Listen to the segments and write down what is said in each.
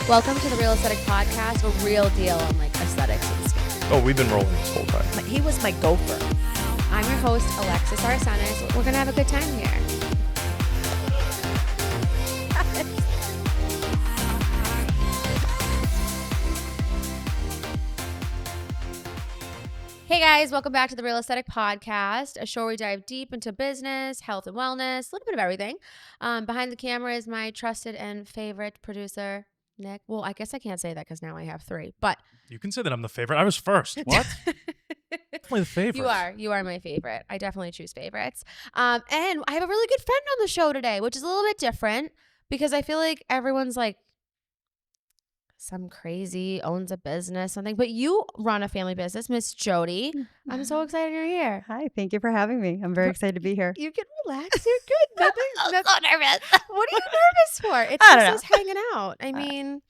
Welcome to the Real Aesthetic Podcast, a real deal on like aesthetics and stuff. Oh, we've been rolling this whole time. He was my gopher. I'm your host, Alexis Arsenis. We're going to have a good time here. Hey guys, welcome back to the Real Aesthetic Podcast, a show where we dive deep into business, health and wellness, a little bit of everything. Behind the camera is my trusted and favorite producer, Nick. Well, I guess I can't say that because now I have three, but You can say that I'm the favorite. I was first. What? Definitely the favorite. You are my favorite. I definitely choose favorites. And I have a really good friend on the show today, which is a little bit different because I feel like everyone's like some crazy owns a business, something, but you run a family business, Miss Jodi. I'm so excited you're here. Hi, thank you for having me. I'm very excited to be here. You can relax. You're good. I'm so nervous. What are you nervous for? It's I don't just us hanging out. I mean,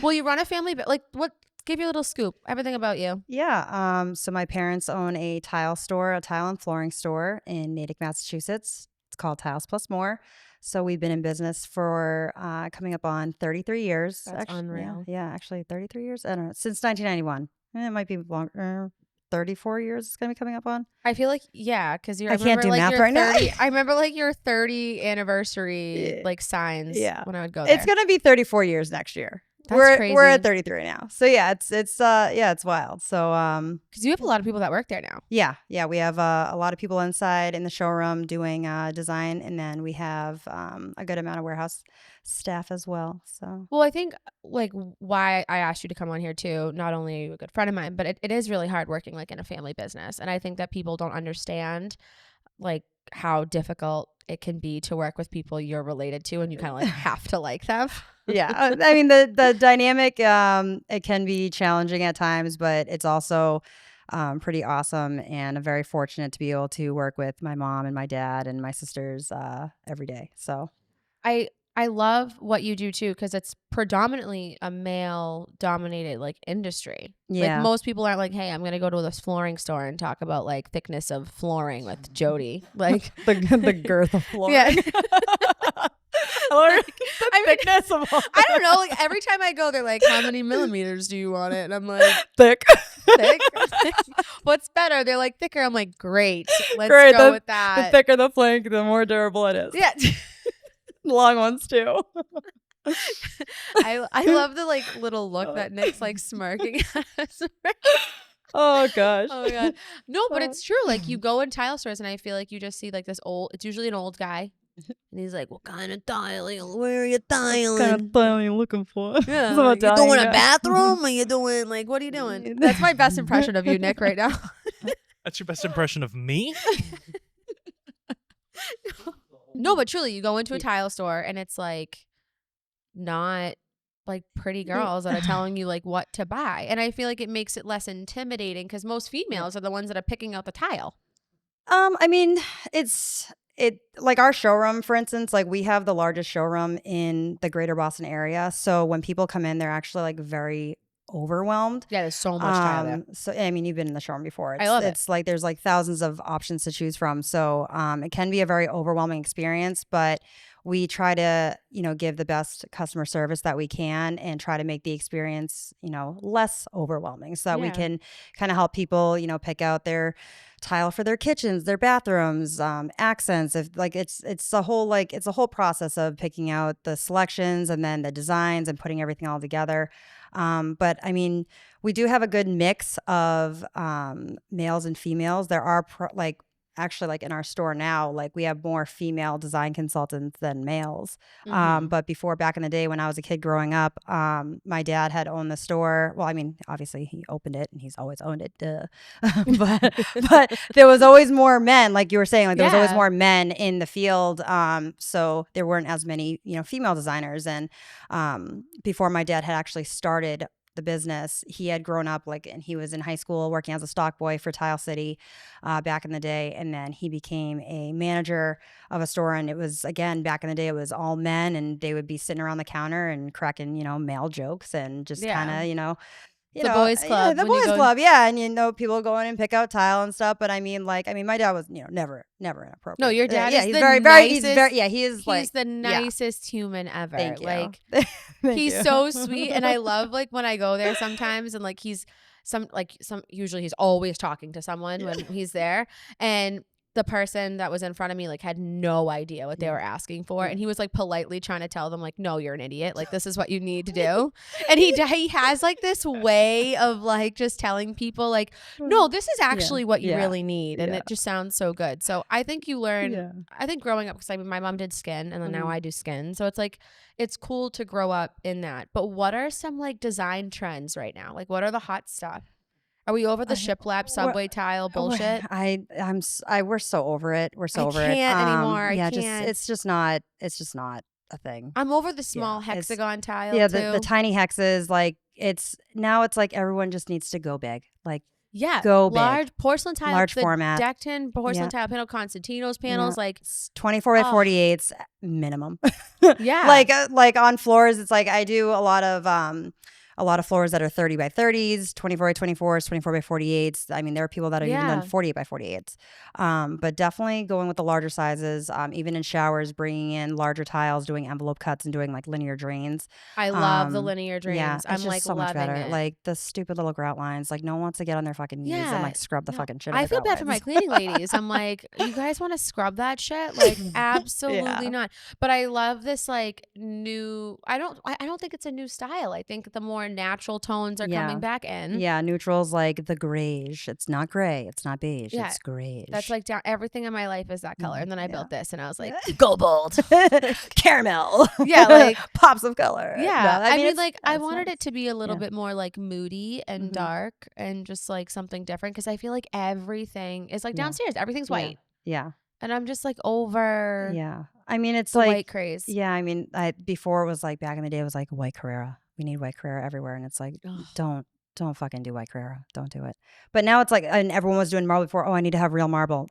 well, you run a family, but like what? Give you a little scoop. Everything about you. Yeah. So my parents own a tile and flooring store in Natick, Massachusetts. It's called Tiles Plus More. So we've been in business for coming up on 33 years. That's actually, unreal. Yeah, actually 33 years. I don't know. Since 1991. It might be longer. 34 years it's going to be coming up on. I feel like, yeah, because I can't do math right now. I remember like your 30 anniversary like signs when I would go there. It's going to be 34 years next year. That's crazy. We're at 33 now. So yeah, it's wild. So because you have a lot of people that work there now. Yeah, we have a lot of people inside in the showroom doing design, and then we have a good amount of warehouse staff as well. So well, I think like why I asked you to come on here too. Not only are you a good friend of mine, but it is really hard working like in a family business, and I think that people don't understand like how difficult it can be to work with people you're related to, and you kind of like have to like them. Yeah, I mean the dynamic it can be challenging at times, but it's also pretty awesome, and I'm very fortunate to be able to work with my mom and my dad and my sisters every day. So I love what you do too, because it's predominantly a male dominated like industry. Yeah. Like most people aren't like, hey, I'm gonna go to this flooring store and talk about like thickness of flooring with Jodi. Like the girth of flooring. Yeah. Thickness of all. I don't know. Like every time I go, they're like, how many millimeters do you want it? And I'm like, thick. thick. What's better? They're like thicker. I'm like, great. Let's go with that. The thicker the plank, the more durable it is. Yeah. Long ones too. I love the like little look that Nick's like smirking at us. Oh gosh. Oh my god. No, but it's true. Like you go in tile stores and I feel like you just see like this it's usually an old guy. And he's like, what kind of tiling? Where are you tiling? What kind of tile are you looking for? Yeah, like, you doing a bathroom? Are you doing like, what are you doing? That's my best impression of you, Nick, right now. That's your best impression of me? No, but truly, you go into a tile store and it's like not like pretty girls that are telling you like what to buy. And I feel like it makes it less intimidating because most females are the ones that are picking out the tile. I mean, it like our showroom, for instance, like we have the largest showroom in the greater Boston area. So when people come in, they're actually like very overwhelmed. Yeah, there's so much tile there. So I mean, you've been in the showroom before. I love it. It's like there's like thousands of options to choose from. So it can be a very overwhelming experience, but we try to, give the best customer service that we can and try to make the experience, less overwhelming so that we can kind of help people, pick out their tile for their kitchens, their bathrooms, accents. If like it's a whole process of picking out the selections and then the designs and putting everything all together. But I mean, we do have a good mix of males and females. There are actually like in our store now, like we have more female design consultants than males. But before, back in the day when I was a kid growing up, my dad had owned the store. Well, I mean, obviously he opened it and he's always owned it. but there was always more men, like you were saying, like there was always more men in the field. So there weren't as many, female designers. And before my dad had actually started the business, he had grown up and he was in high school working as a stock boy for Tile City back in the day, and then he became a manager of a store. And it was, again, back in the day, it was all men, and they would be sitting around the counter and cracking male jokes and just kind of The boys club. the boys club, yeah, and people go in and pick out tile and stuff. But I mean, my dad was, never inappropriate. No, your dad is he's the very, nicest. he's the nicest human ever. Thank you. Like, Thank he's you. so sweet, and I love when I go there sometimes, and he's usually he's always talking to someone when he's there, and the person that was in front of me had no idea what they were asking for, and he was politely trying to tell them no, you're an idiot, this is what you need to do. And he has this way of just telling people no, this is actually what you really need, and it just sounds so good. So I think you learn I think growing up, because my mom did skin, and then now I do skin, so it's cool to grow up in that. But what are some design trends right now? What are the hot stuff? Are we over the shiplap subway tile bullshit? We're so over it. We're so over it. I can't anymore. I can't. It's just not a thing. I'm over the small hexagon tile. Yeah, too. the tiny hexes. It's everyone just needs to go big. Go large big. Porcelain tile, large format. Deck tin porcelain tile panel, Constantino's panels, 24 by 48s minimum. Yeah, on floors, it's I do a lot of floors that are 30 by 30s, 24 by 24s, 24 by 48s. I mean, there are people that are even done 48 by 48s. But definitely going with the larger sizes, even in showers, bringing in larger tiles, doing envelope cuts and doing linear drains. I love the linear drains. Yeah, I'm just so much loving better. it. The stupid little grout lines. No one wants to get on their fucking knees and scrub the fucking shit out I of feel grout bad for my lines. cleaning ladies. I'm you guys want to scrub that shit? Absolutely not. But I love this new, I don't think it's a new style. I think the more natural tones are coming back in. Yeah, neutrals the grayish. It's not gray. It's not beige. Yeah. It's grayish. That's down. Everything in my life is that color. And then I built this, and I was go bold, caramel. Yeah, pops of color. Yeah, No, I mean, I wanted nice. it to be a little bit more moody and dark, and just something different, because I feel everything is downstairs. Everything's white. Yeah. And I'm just over. Yeah. I mean, it's the white craze. Yeah. I mean, before it was back in the day, it was white Carrera. We need white Carrera everywhere, and it's don't fucking do white Carrera. Don't do it. But now it's and everyone was doing marble before. Oh, I need to have real marble.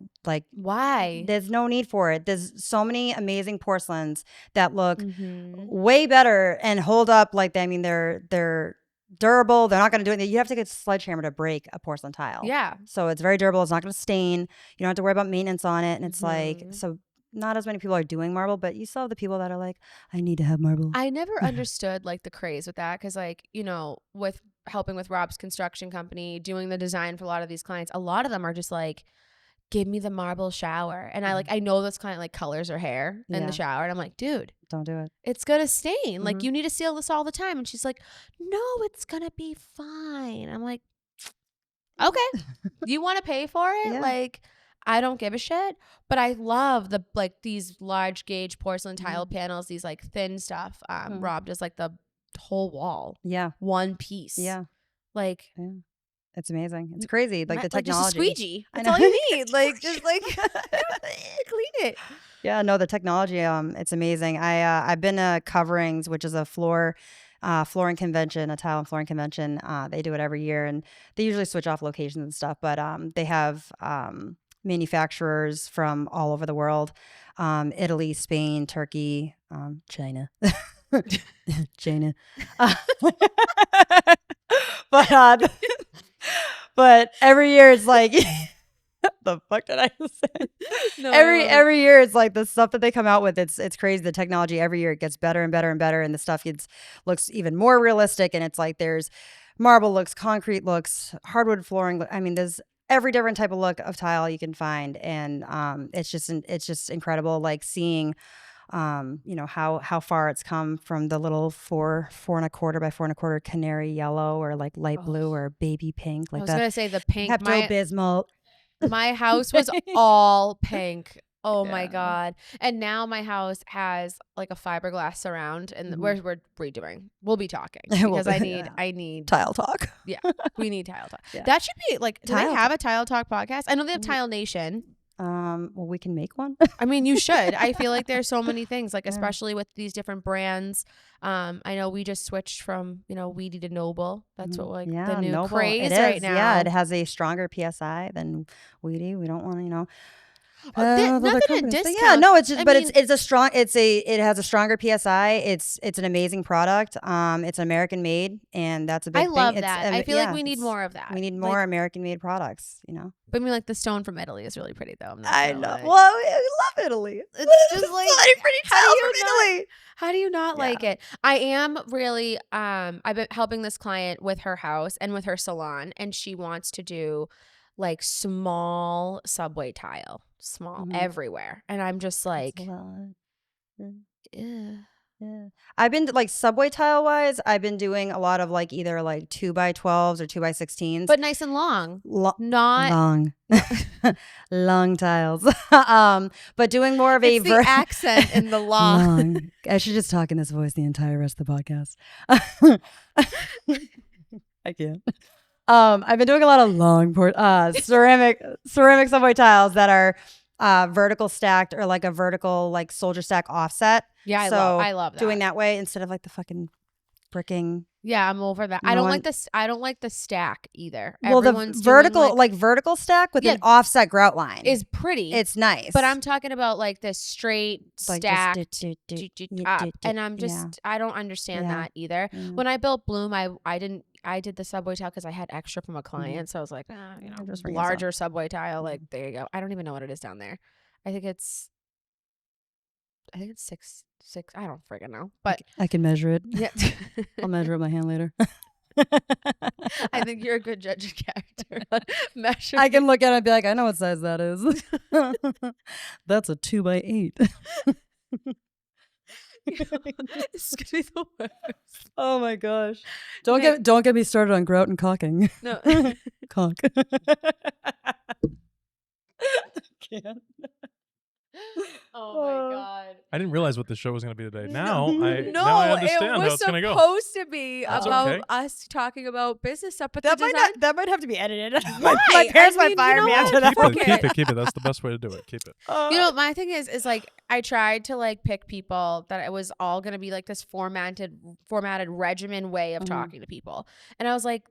Why? There's no need for it. There's so many amazing porcelains that look way better and hold up. They're durable. They're not going to do it. You have to get a sledgehammer to break a porcelain tile. Yeah. So it's very durable. It's not going to stain. You don't have to worry about maintenance on it. And it's so not as many people are doing marble, but you still have the people that are I need to have marble. I never understood the craze with that, because with helping with Rob's construction company, doing the design for a lot of these clients, a lot of them are just give me the marble shower. And I know this client colors her hair in the shower, and I'm dude, don't do it. It's gonna stain. You need to seal this all the time. And she's no, it's gonna be fine. I'm okay. You want to pay for it? Yeah. I don't give a shit. But I love the these large gauge porcelain tile panels, these thin stuff. Rob does the whole wall. Yeah. One piece. Yeah. Yeah. It's amazing. It's crazy. The technology. Just a squeegee. That's all you need. Just clean it. Yeah, no, the technology, it's amazing. I've been to Coverings, which is a flooring convention, a tile and flooring convention. They do it every year, and they usually switch off locations and stuff, but they have manufacturers from all over the world. Italy, Spain, Turkey, China. China. But every year it's the fuck did I say? No. Every year it's the stuff that they come out with. It's crazy. The technology every year it gets better and better and better, and the stuff looks even more realistic. And it's there's marble looks, concrete looks, hardwood flooring. I mean, there's every different type of look of tile you can find, and it's just incredible. Seeing how far it's come from the little 4.25 by 4.25 canary yellow, or light blue, or baby pink, I was gonna say the pink. Pepto-Bismol. My house was all pink. Oh my God. And now my house has a fiberglass surround, and we're redoing. We'll be talking, because I need tile talk. Yeah. We need tile talk. Yeah. That should be do they have a tile talk podcast? I know they have Tile Nation. Well, we can make one. I mean, you should. I feel there's so many things, especially with these different brands. I know we just switched from, Weedy to Noble. That's what the new Noble. craze it is, right now. Yeah, it has a stronger PSI than Weedy. We don't want to, Nothing to But discount. yeah, no, it's just, I but mean, it has a stronger PSI. It's an amazing product. It's American made, and that's a big I thing. love It's that. I feel like we need more of that. We need more American made products. But I mean, like the stone from Italy is really pretty, though. I'm not I gonna know. lie. Well, I love Italy. It's just like, pretty how do tiles you from not- Italy. How do you not Yeah. like it? I am really I've been helping this client with her house and with her salon, and she wants to do like small subway tile, small everywhere. And I'm just like, That's a lot. "Ugh." Yeah. I've been like subway tile wise, I've been doing a lot of like either like 2x12s or 2x16s. But nice and long. Not long. Long tiles. But doing more of it's the accent in the long. I should just talk in this voice the entire rest of the podcast. I can't. I've been doing a lot of long ceramic subway tiles that are vertical stacked or like a vertical like soldier stack offset. Yeah, I love that. Doing that way instead of like the fucking bricking. Yeah, I'm over that. I don't like the stack either. Well, Everyone's the vertical doing, like, vertical stack with an offset grout line is pretty. It's nice. But I'm talking about like this straight like stack up. and I'm just I don't understand that either. When I built Bloom, I did the subway tile because I had extra from a client, so I was like, just larger subway tile. Like there you go. I don't even know what it is down there. I think it's 6. I don't friggin' know, but I can measure it. Yeah, I'll measure it with my hand later. I think you're a good judge of character. Measure. I can look at it and be like, I know what size that is. That's a 2x8. It's gonna be the worst. Oh my gosh! Don't get me started on grout and caulking. No, caulk. Can't. Oh my god! I didn't realize what the show was going to be today. Now No, I understand it how was it's going to go. supposed to be That's about okay. us talking about business stuff, but That the might design. that might have to be edited. Why? My parents I mean, might fire you know me what? after that. Fuck Keep it. That's the best way to do it. Keep it. You know, my thing is like I tried to like pick people that it was all gonna be like this formatted regimen way of talking to people, and I was like,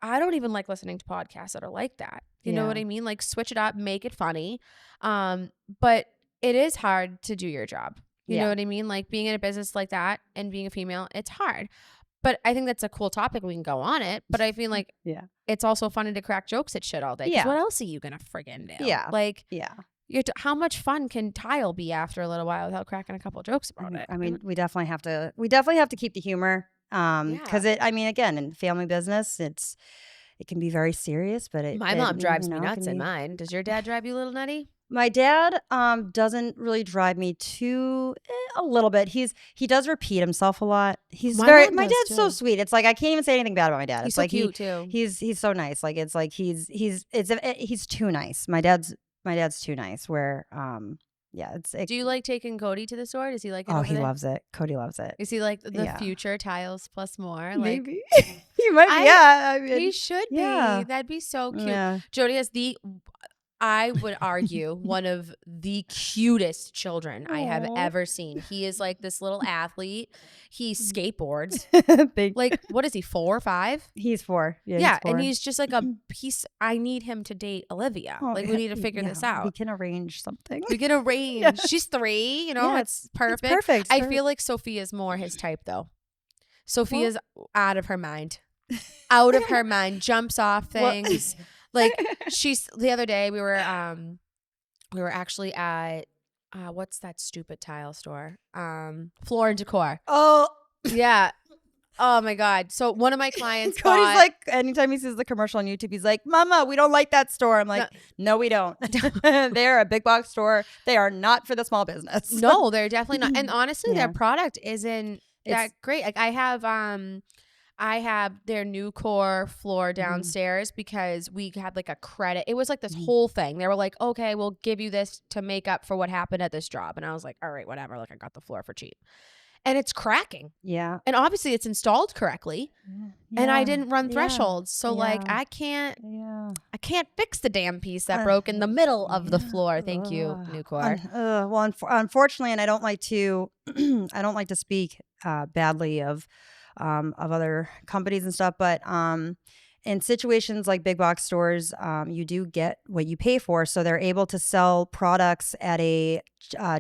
I don't even like listening to podcasts that are like that. You know what I mean? Like switch it up, make it funny, but it is hard to do your job. You know what I mean? Like being in a business like that and being a female, it's hard. But I think that's a cool topic. We can go on it. But I feel like it's also funny to crack jokes at shit all day. What else are you gonna friggin' do? Yeah. Like how much fun can tile be after a little while without cracking a couple jokes about it? I mean, we definitely have to keep the humor. Because I mean, again, in family business, it can be very serious, but my mom drives me nuts in mine. Does your dad drive you a little nutty? My dad doesn't really drive me a little bit. He does repeat himself a lot. My dad's so sweet. It's like I can't even say anything bad about my dad. He's it's so like cute too. He's so nice. Like it's like he's too nice. My dad's too nice. Where do you like taking Cody to the store? Does he like it? Oh, he loves it. Cody loves it. Is he like the future tiles plus more? Maybe he might. I mean, he should be. That'd be so cute. Yeah. Jodi has I would argue one of the cutest children I have ever seen. He is like this little athlete. He skateboards. Like, what is he, 4 or 5? He's 4. Yeah, he's 4. And he's just like a piece. I need him to date Olivia. Like, we need to figure this out. We can arrange something. We can arrange. She's 3, it's perfect. It's perfect. I feel like Sophia's more his type, though. Sophia's out of her mind. Out of her mind. Jumps off things. Like the other day we were actually at what's that stupid tile store? Floor and Decor. Oh yeah. Oh my God. So one of my clients Cody's like, anytime he sees the commercial on YouTube, he's like, Mama, we don't like that store. I'm like, no we don't. They're a big box store. They are not for the small business. No, they're definitely not. And honestly, their product isn't that great. Like I have their new core floor downstairs because we had like a credit. It was like this whole thing. They were like, okay, we'll give you this to make up for what happened at this job. And I was like, all right, whatever. Like I got the floor for cheap. And it's cracking. Yeah. And obviously it's installed correctly. Yeah. And I didn't run thresholds. So like I can't fix the damn piece that broke in the middle of the floor. Thank you, new core. Well, unfortunately, and I don't like to speak badly of other companies and stuff, but in situations like big box stores, you do get what you pay for. So they're able to sell products at a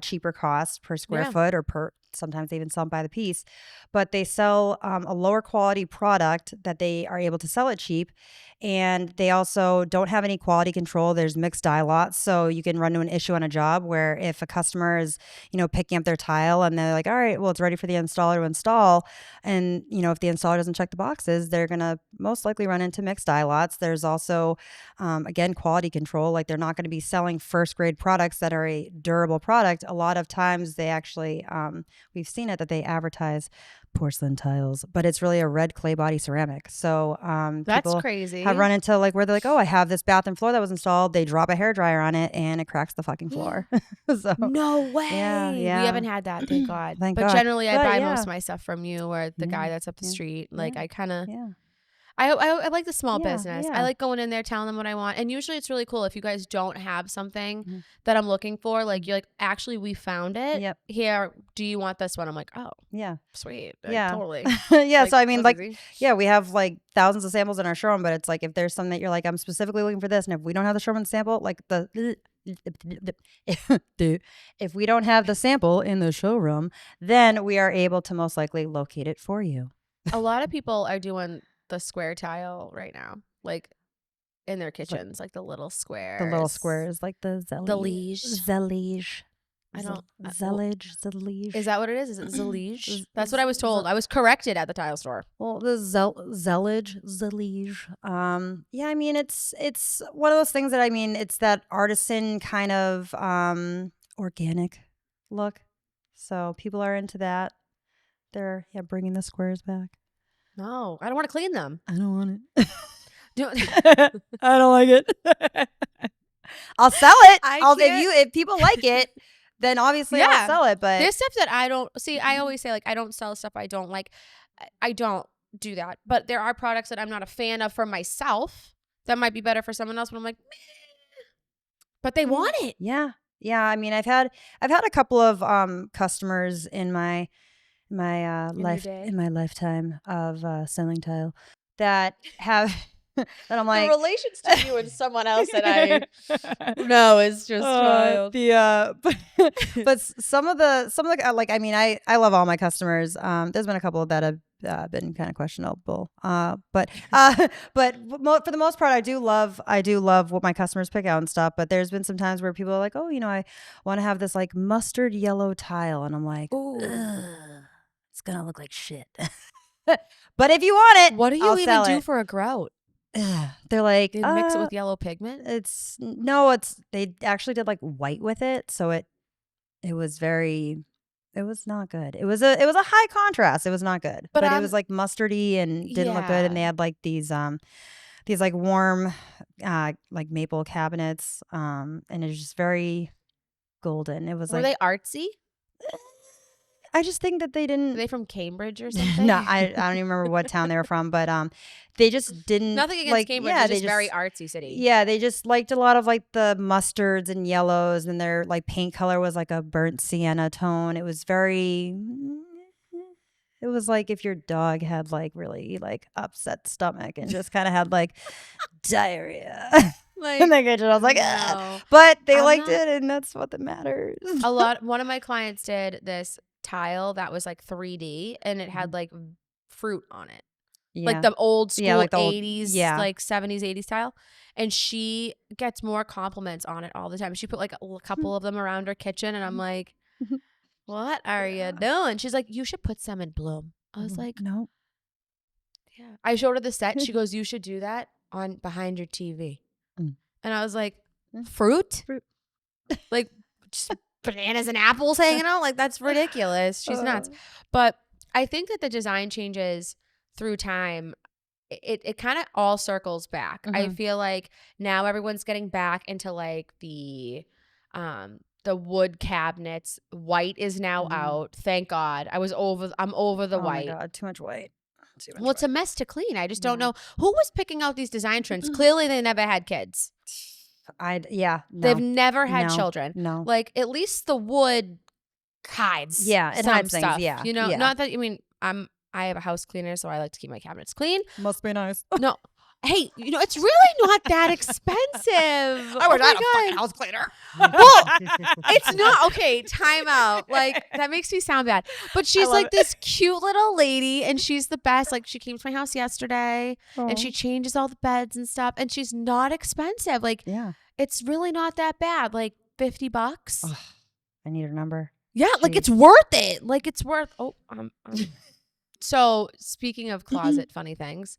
cheaper cost per square foot, or sometimes they even sell them by the piece. But they sell a lower quality product that they are able to sell it cheap. And they also don't have any quality control. There's mixed dye lots. So you can run into an issue on a job where if a customer is, picking up their tile and they're like, all right, well, it's ready for the installer to install. And, if the installer doesn't check the boxes, they're going to most likely run into mixed dye lots. There's also, again, quality control. Like they're not going to be selling first grade products that are a durable product. A lot of times they actually, we've seen it that they advertise porcelain tiles, but it's really a red clay body ceramic. So that's people crazy. have run into like where they're like, oh, I have this bath and floor that was installed. They drop a hairdryer on it and it cracks the fucking floor. So no way. Yeah. We haven't had that, thank God. Thank but God. Generally, I But buy yeah. most of my stuff from you, or the guy that's up the street. Like I kind of. Yeah. I like the small business. Yeah. I like going in there, telling them what I want. And usually it's really cool if you guys don't have something that I'm looking for. Like you're like, actually, we found it. Yep. Here, do you want this one? I'm like, oh, yeah, sweet. Yeah. Totally. Yeah. Like, So I mean, like, easy. yeah, we have like thousands of samples in our showroom, but it's like if there's something that you're like, I'm specifically looking for this, and if we don't have the showroom sample, like if we don't have the sample in the showroom, then we are able to most likely locate it for you. A lot of people are doing the square tile right now, like in their kitchens, like the little squares. The little squares, like the liege. Zellage. I don't. Zellage. Is that what it is? Is it Zellage? That's what I was told. I was corrected at the tile store. Well, the Zellage. Yeah, I mean, it's one of those things that, I mean, it's that artisan kind of organic look. So people are into that. They're bringing the squares back. No, I don't want to clean them. I don't want it. I don't like it. I'll sell it. If people like it, then obviously I'll sell it. But there's stuff that I don't see. I always say, like, I don't sell stuff I don't like. I don't do that. But there are products that I'm not a fan of for myself that might be better for someone else. But I'm like, meh. But they want it. Yeah. I mean, I've had a couple of customers in my lifetime of selling tile that have that I'm like, the relations to you and someone else that I know is just wild. But some of the like, I mean, I love all my customers. There's been a couple that have been kind of questionable. But for the most part, I do love what my customers pick out and stuff. But there's been some times where people are like, oh, I want to have this like mustard yellow tile, and I'm like, it's gonna look like shit. But if you want it, what do you I'll even sell do it. for a grout? They're like, They mix it with yellow pigment. They actually did like white with it, so it was not good. It was a high contrast. It was not good, but it was like mustardy and didn't look good. And they had like these like warm like maple cabinets, and it was just very golden. It was Were they artsy? I just think that they didn't. Are they from Cambridge or something? No, I don't even remember what town they were from, but they just didn't. Nothing against like, Cambridge. Yeah, it's just very artsy city. Yeah, they just liked a lot of like the mustards and yellows, and their like paint color was like a burnt sienna tone. It was very. It was like if your dog had like really like upset stomach and just kind of had like diarrhea. Like, in the kitchen, I was like, no. But they liked it, and that's what that matters. One of my clients did this tile that was like 3D, and it had like fruit on it, like the old school like the 80s, like 70s, 80s tile. And she gets more compliments on it all the time. She put like a couple of them around her kitchen, and I'm like, what are you doing? She's like, you should put some in bloom. I was like, no. Yeah. I showed her the set. She goes, you should do that on behind your TV. And I was like, fruit? Like just bananas and apples hanging out? Like, that's ridiculous. She's nuts. But I think that the design changes through time. It kind of all circles back. I feel like now everyone's getting back into like the wood cabinets. White is now out. Thank God. I'm over the white. Oh my God, too much white. Well, it's a mess to clean. I just don't know who was picking out these design trends. Clearly, they never had kids. They've never had children. No, like at least the wood hides. Yeah, it hides things. Stuff, yeah, not that. I mean, I have a house cleaner, so I like to keep my cabinets clean. Must be nice. No, Hey, it's really not that expensive. I wish I had a my fucking God. house cleaner. Well, it's not. Okay, time out. Like, that makes me sound bad. But she's love like this cute little lady, and she's the best. Like, she came to my house yesterday, and she Oh. changes all the beds and stuff, and she's not expensive. Like, Yeah. it's really not that bad. Like, $50. Ugh, I need her number. Yeah, like, Jeez. it's worth it. Like, it's worth. Oh, So, speaking of closet funny things,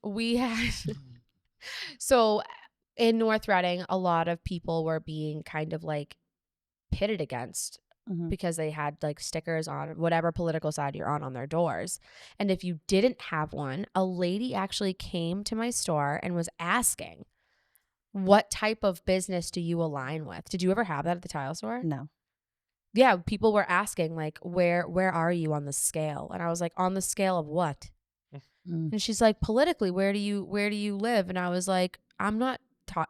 we had so in North Reading, a lot of people were being kind of like pitted against Mhm. because they had like stickers on whatever political side you're on their doors. And if you didn't have one, a lady actually came to my store and was asking, "What type of business do you align with?" Did you ever have that at the tile store? No. Yeah, people were asking like, where are you on the scale? And I was like, on the scale of what? Mm. And she's like, politically, where do you live? And I was like, I'm not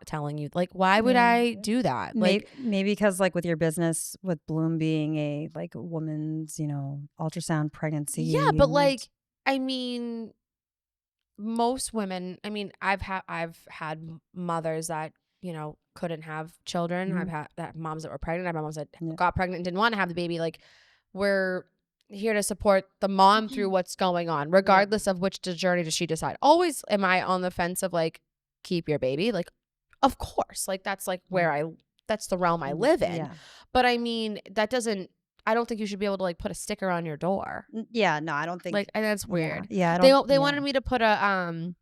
telling you. Like, why would Yeah. I do that? Like, Maybe because like with your business, with Bloom being a like woman's, ultrasound pregnancy. yeah, but and- like, I mean, most women. I mean, I've had mothers that couldn't have children. Mhm. I've had that moms that were pregnant. I've had moms that Yeah. got pregnant and didn't want to have the baby. Like, we're here to support the mom through what's going on, regardless of which journey does she decide. Always am I on the fence of like, keep your baby. Like, of course, like that's like where that's the realm I live in. Yeah. But I mean, that doesn't. I don't think you should be able to like put a sticker on your door. Yeah. No, I don't think. Like, and that's weird. Yeah. I They don't. they wanted me to put a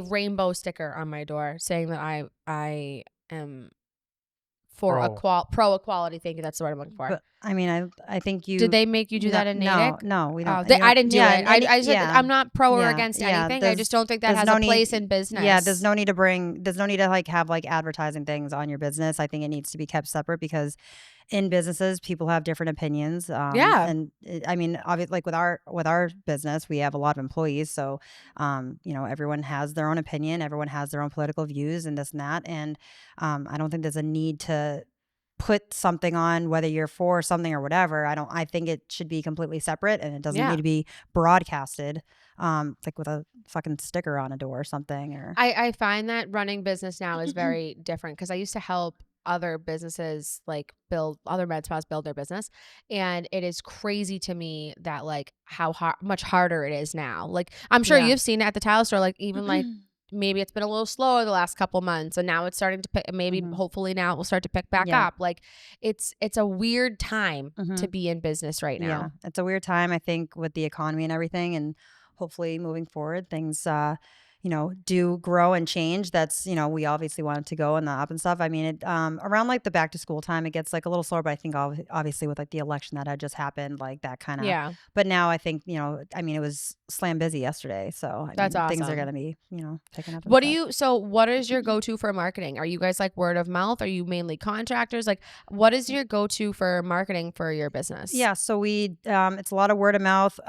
rainbow sticker on my door saying that I am for pro equality. Thank you. That's the word I'm looking for. But I mean, I think you. Did they make you do that in Natick? No, we don't. I didn't do it. I said yeah. I'm not pro or Yeah, against yeah, anything. I just don't think that there's has no a place in business. Yeah, there's no need to like have like advertising things on your business. I think it needs to be kept separate because in businesses people have different opinions. Yeah. And I mean, obviously, like with our business, we have a lot of employees, so everyone has their own opinion, everyone has their own political views, and this and that. And I don't think there's a need to put something on whether you're for something or whatever. I think it should be completely separate, and it doesn't need to be broadcasted like with a fucking sticker on a door or something. Or I find that running business now is very different because I used to help other businesses like other med spas build their business, and it is crazy to me that like how much harder it is now. Like, I'm sure you've seen it at the tile store, like even like maybe it's been a little slower the last couple months, and now it's starting to pick. Maybe hopefully now it will start to pick back up. Like, it's a weird time to be in business right now. Yeah, it's a weird time, I think, with the economy and everything, and hopefully moving forward things do grow and change. That's we obviously want it to go and the up and stuff. I mean, it around like the back to school time, it gets like a little slower, but I think obviously with like the election that had just happened, like that kind of But now I think I mean, it was slam busy yesterday, so that's awesome. Things are gonna be picking up. What is your go-to for marketing? Are you guys like word of mouth? Are you mainly contractors? Like, what is your go-to for marketing for your business? Yeah, so we it's a lot of word of mouth.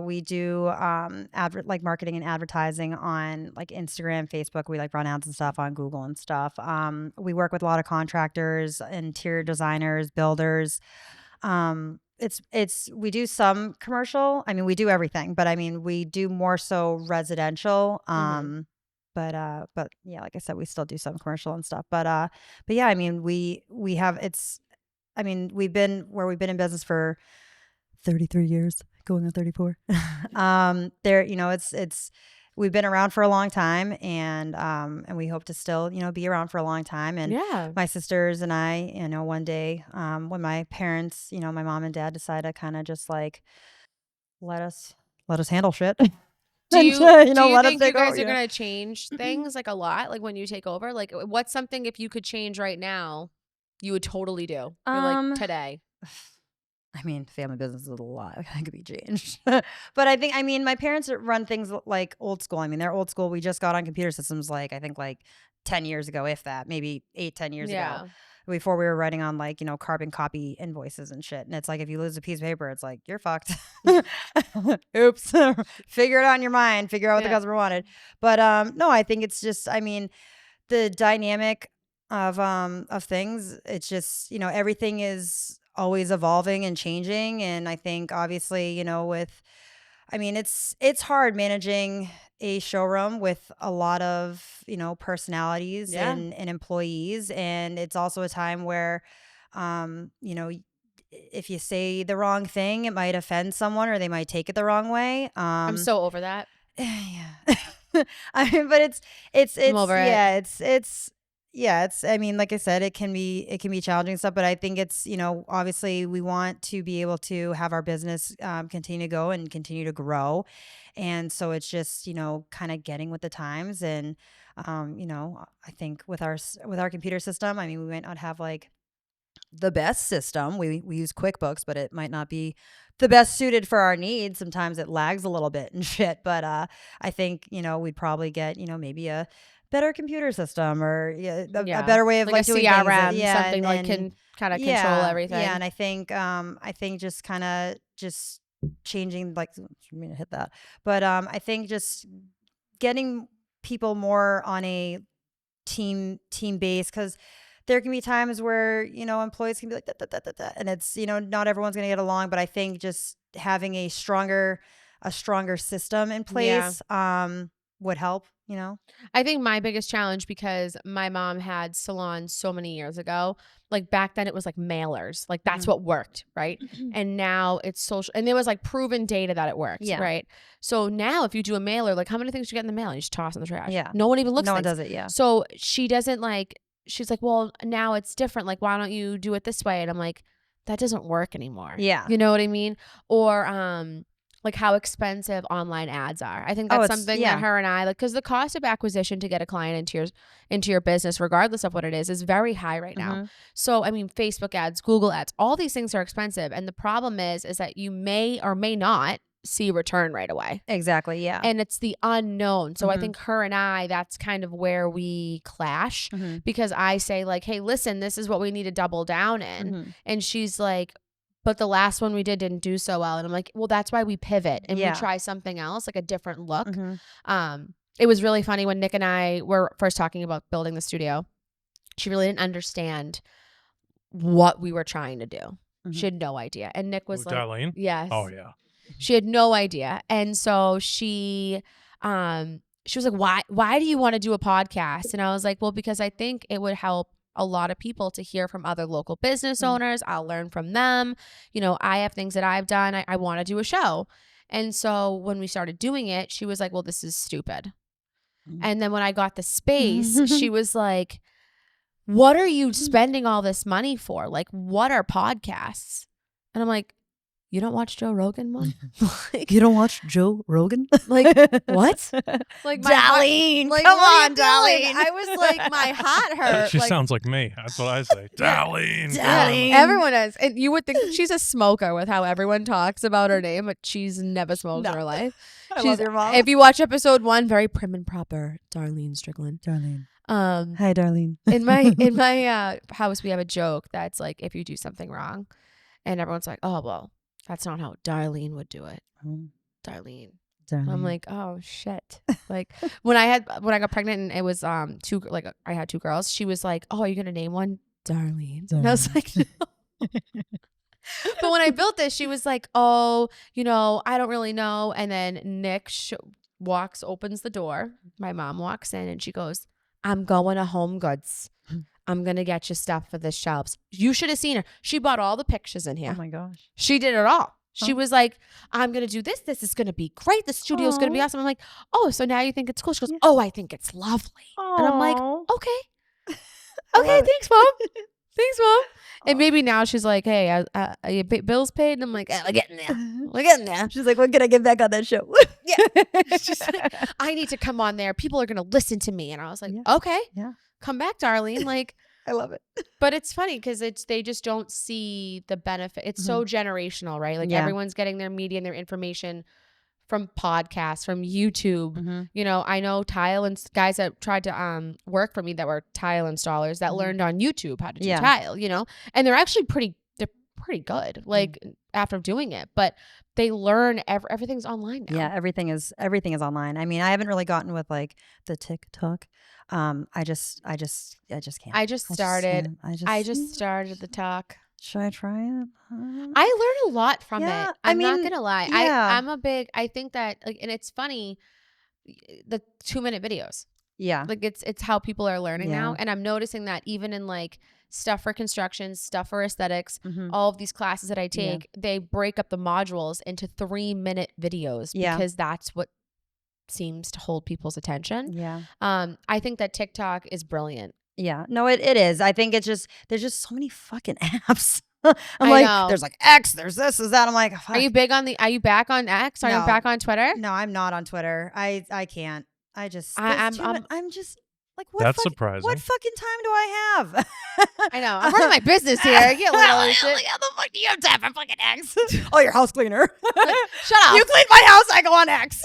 We do like marketing and advertising on like Instagram, Facebook. We like run ads and stuff on Google and stuff. We work with a lot of contractors, interior designers, builders. We do some commercial. I mean, we do everything, but I mean, we do more so residential. But yeah, like I said, we still do some commercial and stuff. But yeah, I mean, we've been in business for 33 years, going on 34. We've been around for a long time, and we hope to still, be around for a long time. And my sisters and I, one day, when my parents, my mom and dad decided to kind of just like let us handle shit. Do you think you guys are gonna change Mm-hmm. things like a lot? Like when you take over, like what's something if you could change right now, you would totally do? You're like today. I mean, family business is a lot that could be changed. But I mean, my parents run things like old school. I mean, they're old school. We just got on computer systems I think 10 years ago, if that, maybe 10 years ago. Before we were writing on carbon copy invoices and shit. And it's like, if you lose a piece of paper, it's like, you're fucked. Oops. Figure it out in your mind. Figure out what the customer wanted. But no, I think it's just, I mean, the dynamic of things, it's just, everything is always evolving and changing. And I think obviously, it's hard managing a showroom with a lot of, personalities Yeah. and employees. And it's also a time where, if you say the wrong thing, it might offend someone or they might take it the wrong way. I'm so over that. Yeah. I mean, but I'm over it. yeah, I mean, like I said, it can be challenging stuff, but I think it's, obviously we want to be able to have our business continue to go and continue to grow. And so it's just, kind of getting with the times. And, I think with our computer system, I mean, we might not have like the best system. We use QuickBooks, but it might not be the best suited for our needs. Sometimes it lags a little bit and shit. But I think, we'd probably get, maybe a better computer system or a better way of like a doing CRM, things. Yeah, something and can kind of control everything. Yeah, and I think just kind of just changing, like, I mean, to hit that. But I think just getting people more on a team base, because there can be times where, employees can be like, da, da, da, da, da, and it's, not everyone's going to get along. But I think just having a stronger system in place would help, I think my biggest challenge, because my mom had salons so many years ago, like back then it was like mailers, like that's what worked, right? And now it's social, and there was like proven data that it worked, right? So now if you do a mailer, like how many things you get in the mail and you just toss in the trash? Yeah. No one even looks. No one does it. Yeah. So she doesn't like. She's like, well, now it's different. Like, why don't you do it this way? And I'm like, that doesn't work anymore. Yeah. You know what I mean? Or like how expensive online ads are. I think that's something that her and I like, because the cost of acquisition to get a client into your business, regardless of what it is very high right now. So I mean, Facebook ads, Google ads, all these things are expensive, and the problem is that you may or may not see return right away. Exactly. Yeah. And it's the unknown. So I think her and I, that's kind of where we clash, because I say like, hey, listen, this is what we need to double down in. And she's like, but the last one we didn't do so well. And I'm like, well, that's why we pivot and we try something else, like a different look. It was really funny when Nick and I were first talking about building the studio. She really didn't understand what we were trying to do. She had no idea. And Nick was like, Darlene? yes. Oh, yeah. She had no idea. And so she was like, why do you want to do a podcast? And I was like, well, because I think it would help a lot of people to hear from other local business owners. I'll learn from them. I have things that I've done. I want to do a show. And so when we started doing it, she was like, well, this is stupid. And then when I got the space, she was like, what are you spending all this money for? Like, what are podcasts? And I'm like, you don't watch Joe Rogan, Mom? Like, you don't watch Joe Rogan? Like, what? Like, Darlene, like, come on, on, Darlene. Darlene. I was like, my heart hurt. She like, sounds like me. That's what I say. Darlene. Darlene. everyone is. And you would think she's a smoker with how everyone talks about her name, but she's never smoked in her life. I love your mom. If you watch episode 1, very prim and proper, Darlene Strickland. Darlene. Hi, Darlene. in my house, we have a joke that's like, if you do something wrong, and everyone's like, oh, well, that's not how Darlene would do it. Darlene. I'm like, oh shit. Like when I got pregnant and it was I had 2 girls, she was like, oh, are you gonna name one Darlene? And I was like, no. But when I built this, she was like, oh, I don't really know. And then Nick opens the door. My mom walks in and she goes, I'm going to Home Goods. I'm going to get you stuff for the shelves. You should have seen her. She bought all the pictures in here. Oh my gosh. She did it all. She was like, I'm going to do this. This is going to be great. The studio's going to be awesome. I'm like, oh, so now you think it's cool? She goes, oh, I think it's lovely. And I'm like, okay. Okay, thanks, Mom. Thanks, Mom. And maybe now she's like, hey, are your bills paid? And I'm like, we're getting there. We're getting there. She's like, when can I get back on that show? Yeah. She's like, I need to come on there. People are going to listen to me. And I was like, okay. Yeah. Come back, Darlene. Like, I love it. But it's funny because they just don't see the benefit. It's so generational, right? Like everyone's getting their media and their information from podcasts, from YouTube. I know tile and guys that tried to work for me that were tile installers that learned on YouTube how to do tile, and they're actually pretty good, like after doing it, but they learn everything's online now. Yeah, everything is online. I mean, I haven't really gotten with like the TikTok. I just can't. I just started the talk. Should I try it? I learned a lot from it. I'm not gonna lie. Yeah. I think that like, and it's funny the 2-minute videos. Yeah. Like it's how people are learning Yeah. now. And I'm noticing that even in like stuff for construction, stuff for aesthetics, Mhm. all of these classes that I Yeah. take, they break up the modules into 3-minute videos Yeah. because that's what seems to hold people's attention. Yeah. I think that TikTok is brilliant. Yeah. No, it is. I think it's just there's just so many fucking apps. I'm I like, know. there's like X, there's this, there's that. I'm like, fuck. Are you back on X? Are you No. back on Twitter? No, I'm not on Twitter. I can't. I just I'm just like what That's fuck- surprising. What fucking time do I have? I know. I'm running my business here. I get little Like, shit. how the fuck do you have time for fucking X? Oh, your house cleaner. Shut up. You clean my house, I go on X.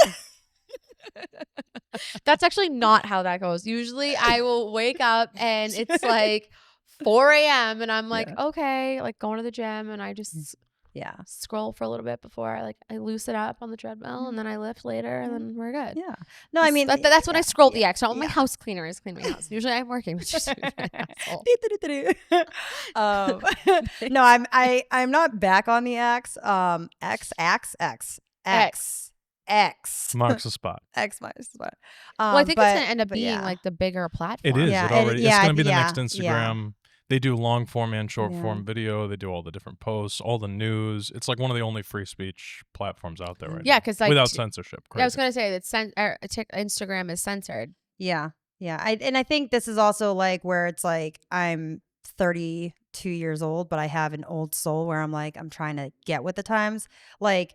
That's actually not how that goes. Usually I will wake up and it's like 4 a.m. and I'm like, okay, like going to the gym, and I just Yeah. scroll for a little bit before I loosen up on the treadmill, and then I lift later, and then we're good. Yeah. No, I mean that's when I scroll the X. So my yeah. house cleaner is cleaning my house. Usually I'm working, which is an asshole. No, I'm not back on the X. X. Marks a spot. X minus spot. Well, I think it's gonna end up but being yeah. like the bigger platform. It is. Yeah, It already. yeah, it's going to be the yeah, next Instagram. They do long form and short form video. They do all the different posts, all the news. It's like one of the only free speech platforms out there right now. Yeah, because like without censorship. I was Crazy. gonna say that Instagram is censored. Yeah. Yeah. I think this is also like where it's like I'm 32 years old, but I have an old soul where I'm like, I'm trying to get with the times. Like,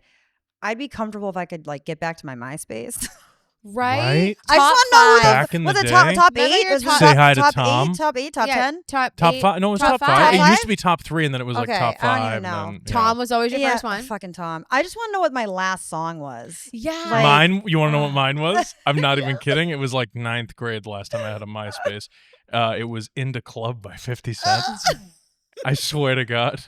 I'd be comfortable if I could like get back to my MySpace. Right? I just want to know Back in the was it day? top Remember 8? your Was it top- Say hi to top Tom. 8, top 8, top Yeah, 10? top Top 8. 5? No, it was Top top five? 5. It Top used to be top 3, and then it was like Okay, top 5. I don't even know. and then, Tom was always your Yeah, first one. fucking Tom. I just want to know what my last song was. Yeah. Like- Mine, you want to know what mine was? I'm not even kidding. It was like 9th grade the last time I had a MySpace. It was Into Club by 50 Cent. I swear to God.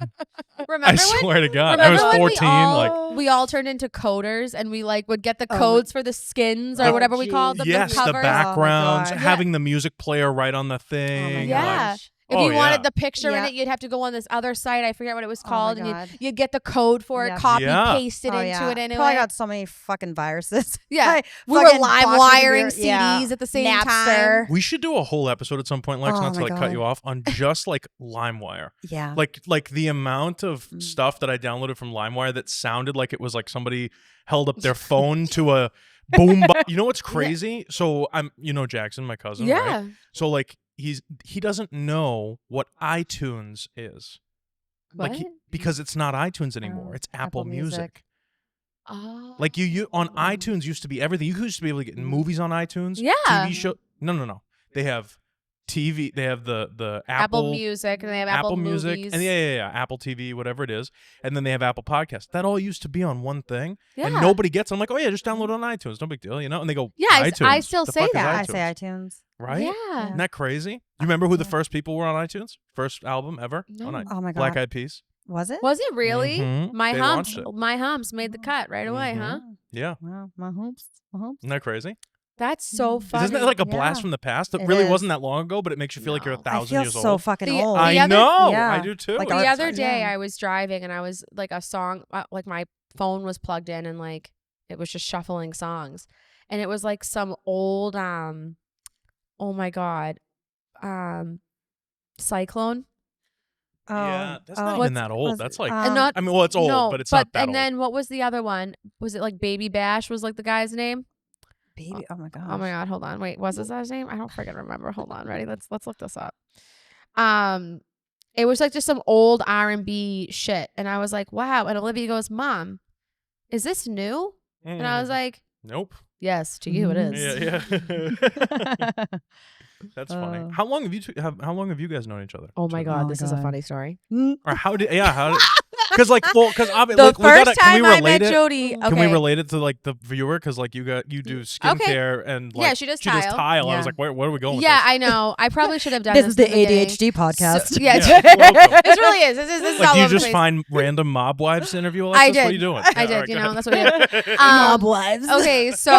Remember I when? swear to God. I was Remember when 14. we all turned into coders and we like would get the Oh codes for the skins or Oh, whatever we geez. called them. Yes, the the covers. backgrounds, God. having the music player right on the thing. Oh my Yeah. gosh. If Oh, you wanted yeah. the picture in Yeah. it, you'd have to go on this other site. I forget what it was Oh my called, and God. you'd get the code for it, Yeah. copy, Yeah. paste it Oh, into yeah. it anyway. Probably got so many fucking viruses. Yeah. I We were fucking lime botched wiring the computer. CDs at the same time. Napster. We should do a whole episode at some point, Lex, Oh not to my like cut God. you off, on just like LimeWire. Yeah. Like the amount of stuff that I downloaded from LimeWire that sounded like it was like somebody held up their phone to a boom. You know what's crazy? So Jackson, my cousin. Yeah. Right? So like he doesn't know what iTunes is. What? Like because it's not iTunes anymore. Oh, It's Apple Apple Music. Music. Oh. Like you on iTunes used to be everything. You used to be able to get movies on iTunes. Yeah. TV show. No. They have TV. They have the Apple Music, and they have Apple Music, Movies. and yeah, Apple TV, whatever it is, and then they have Apple Podcasts. That all used to be on one thing, and Yeah. nobody gets. I'm like, oh yeah, just download it on iTunes, no big deal, And they go, Yeah, iTunes. I still The say fuck is that. I iTunes? say iTunes. right? Yeah. Isn't that crazy? You remember who the first people were on iTunes? First album ever? No. On Oh my God. Black Eyed Peas. Was it? Was it really? Mhm. My They humps. launched it. My humps made the cut right away, huh? Yeah, Wow. My hopes. isn't that crazy? That's so funny. Isn't that like a Yeah. blast from the past? That It really is. wasn't that long ago, but it makes you feel like you're No. 1,000 I feel years so old. fucking The- old. the I other- know. yeah. I do too. Like The our- other day yeah. I was driving and I was like a song, like my phone was plugged in and like it was just shuffling songs, and it was like some old oh my God, Cyclone. Yeah, that's Oh, not even that old. was- That's like, And not I mean, well, it's old, no, but it's not that and old. then what was the other one? Was it like Baby Bash was like the guy's name? baby. Oh my God. Oh my God, hold on. Wait, was this his name? I don't freaking remember. Hold on, ready? Let's look this up. It was like just some old R&B shit, and I was like, wow. And Olivia goes, "Mom, is this new?" And I was like, nope. "Yes, to you it is." Yeah. That's funny. Uh, How long have you guys known each other? Oh my So- God, Oh this my is a God. funny story. Or how did? Because like, well, because The first time I met Jodi, okay. Can we relate it to like the viewer? Because like you do skincare and like Yeah, she does tile. I Yeah. was like, where are we going? Yeah, with I know. I probably should have done This this. is the from beginning. ADHD podcast. So, yeah, Yeah, welcome. this really is. This is Like, all do you over the just place. find random mob wives to interview? Alexis? I What did. are you doing? I Yeah, did. all right, You go know, ahead. that's what we did. Mob wives. Okay, so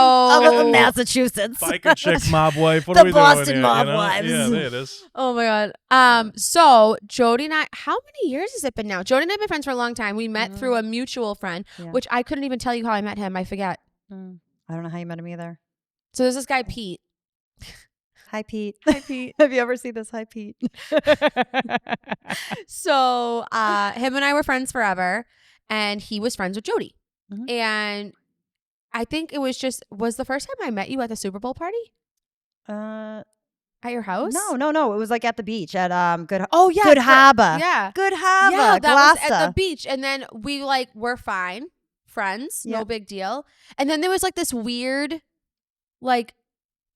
Of Massachusetts. Biker chick mob wife. What The are we Boston doing here, mob you know? wives. Yeah, there it is. Oh my God. So Jodi and I, how many years has it been now? Jodi and I have been friends for a long time. We met through a mutual friend, Yeah. which I couldn't even tell you how I met him. I forget. I don't know how you met him either. So there's this guy, Pete. Hi, Pete. Hi, Pete. Have you ever seen this? Hi, Pete. So him and I were friends forever, and he was friends with Jodi. Mhm. And I think it was the first time I met you at the Super Bowl party at your house? No. It was like at the beach at Good. Oh yeah, Good Harbor. Yeah, Good Harbor. yeah, that was at the Gloucester. beach, and then we like were fine, friends, no Yeah. big deal. And then there was like this weird, like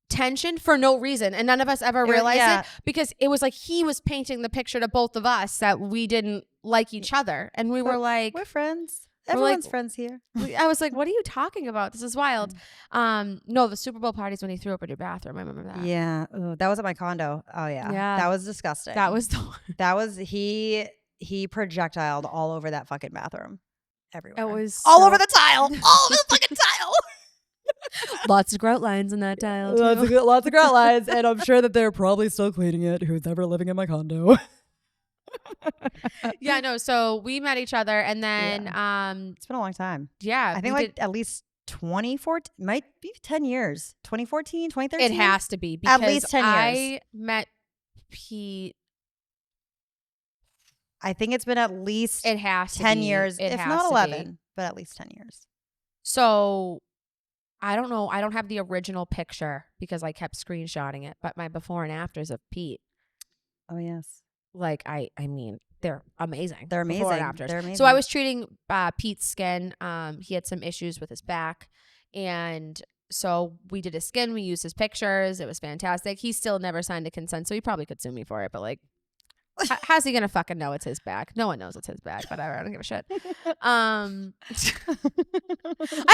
tension for no reason, and none of us ever realized yeah. it because it was like he was painting the picture to both of us that we didn't like each other, and we were like, We're friends. We're Everyone's like- friends here. I was like, what are you talking about? This is wild. No, the Super Bowl party's when he threw up in your bathroom. I remember that. Yeah. Ooh, that was at my condo. Oh yeah. Yeah. That was disgusting. That was the That was he projectiled all over that fucking bathroom. Everywhere. It was all so- over the tile. All over the fucking tile. lots of grout lines in that tile. Lots of grout lines, and I'm sure that they're probably still cleaning it. Who's ever living in my condo? Yeah, no. So we met each other, and then It's been a long time. yeah, I think we like at least 2014, might be 10 years. 2014, 2013. it has to be because At least 10 years. I met Pete. I think it's been at least It has to 10 be. years, It if has not to 11, be. but at least 10 years. So I don't know. I don't have the original picture because I kept screenshotting it, but my before and afters of Pete, Oh yes, like I mean, they're amazing. they're Before and amazing. afters. They're amazing. So I was treating Pete's skin. He had some issues with his back, and so we did his skin. We used his pictures. It was fantastic. He still never signed a consent, so he probably could sue me for it. But like, how's he gonna fucking know it's his back? No one knows it's his back. Whatever. I don't give a shit. I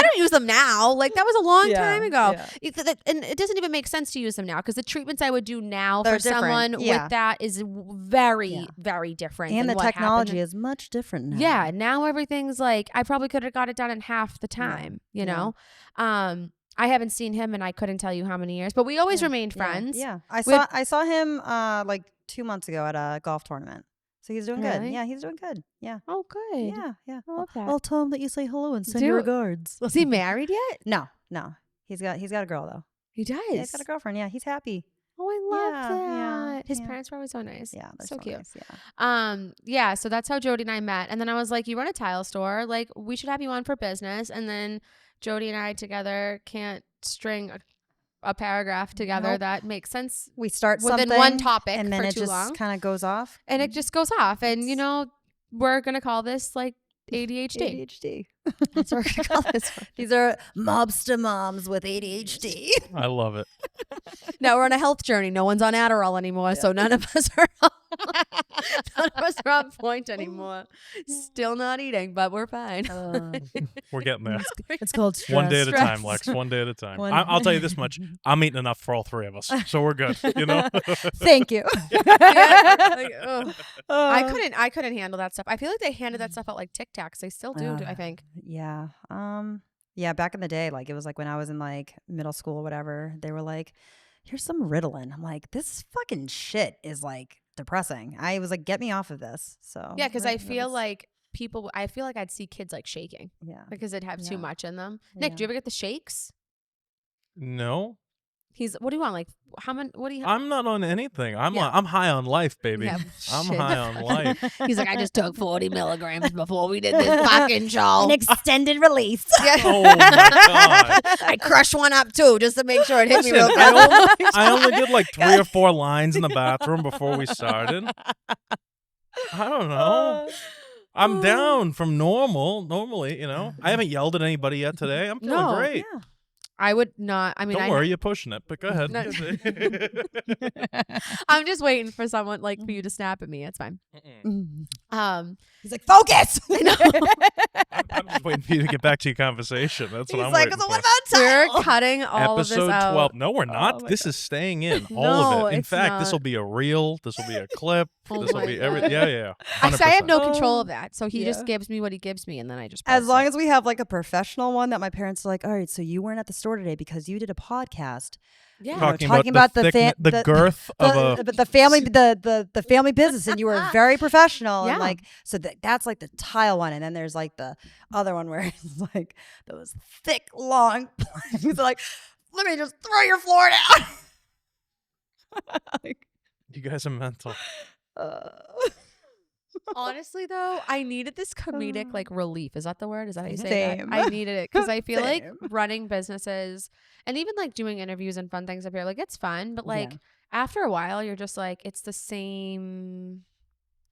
don't use them now. Like that was a long time ago. yeah. And it doesn't even make sense to use them now because the treatments I would do now They're for someone different. Yeah. with that is very, Yeah. very different. And than the what happened. technology is much different now. Yeah, now everything's like I probably could have got it done in half the time, you know. I haven't seen him and I couldn't tell you how many years, but we always remained friends. Yeah. I We saw him like 2 months ago at a golf tournament. So he's doing good. Really? Yeah, he's doing good. Yeah. Oh, good. Yeah, yeah. I love that. I'll tell him that you say hello and send Do your it. regards. Is he married yet? No. He's got a girl though. He does. Yeah, he's got a girlfriend. Yeah, he's happy. Oh, I love Yeah, that. yeah, His yeah. parents were always so nice. Yeah, they're so cute. nice, yeah. Yeah, so that's how Jodi and I met. And then I was like, you run a tile store. Like, we should have you on for business. And then Jodi and I together can't string a paragraph together Nope. that makes sense We start within something one topic and then for it too just long. kind of goes off. And it just goes off. And, you know, we're going to call this like ADHD. ADHD. That's what we're going to call this one. These are mobster moms with ADHD. I love it. Now we're on a health journey. No one's on Adderall anymore. So none of us are on point anymore. Still not eating, but we're fine. We're getting there. It's called stress. One day at a time, Stress. Lex. One day at a time. One- I'll tell you this much: I'm eating enough for all three of us, so we're good. You know. Thank you. Yeah, like, ugh. I couldn't handle that stuff. I feel like they handed that stuff out like Tic Tacs. They still do, I think. Yeah. Yeah, back in the day, like it was like when I was in like middle school or whatever, they were like, here's some Ritalin. I'm like, this fucking shit is like depressing. I was like, get me off of this. So Yeah, because I that feel was- like I feel like I'd see kids like shaking yeah. because they'd have too Yeah. much in them. Nick, do you ever get the shakes? No, What do you want? Like how many? What do you? I'm not on anything. I'm Yeah. I'm high on life, baby. Yeah, I'm shit. high on life. He's like, I just took 40 milligrams before we did this fucking show. An extended release. Oh my god! I crushed one up too, just to make sure it hit me real Listen, good. I only did like 3 or 4 lines in the bathroom before we started. I don't know. I'm down from normally, you know. I haven't yelled at anybody yet today. I'm feeling No. great. Yeah. I would not. I mean, Don't worry, you're pushing it, but go ahead. No. I'm just waiting for someone like for you to snap at me. It's fine. He's like, focus. I know. I'm just waiting for you to get back to your conversation. That's what He's I'm like, waiting so for. what about We're tile? cutting all of this Episode out. 12. No, we're not. Oh my This is staying in. All No, of it. In it's fact, this not. will be a reel. This will be a clip. Oh This will my be God. everything. Yeah. I say I have 100%. no control of that, so he Yeah. just gives me what he gives me, and then I just As post long it. as we have like a professional one that my parents are like, all right, so you weren't at the store today because you did a podcast. Yeah. Talking about the the girth of a. but the family the family business, and you were very professional. Yeah. And like so that's like the tile one, and then there's like the other one where it's like those thick long planks, like let me just throw your floor down. You guys are mental. Honestly, though, I needed this comedic like relief. Is that the word? Is that how you say that? Same. I needed it because I feel like Same. running businesses and even like doing interviews and fun things up here, like it's fun, but like after a while, you're just like it's the same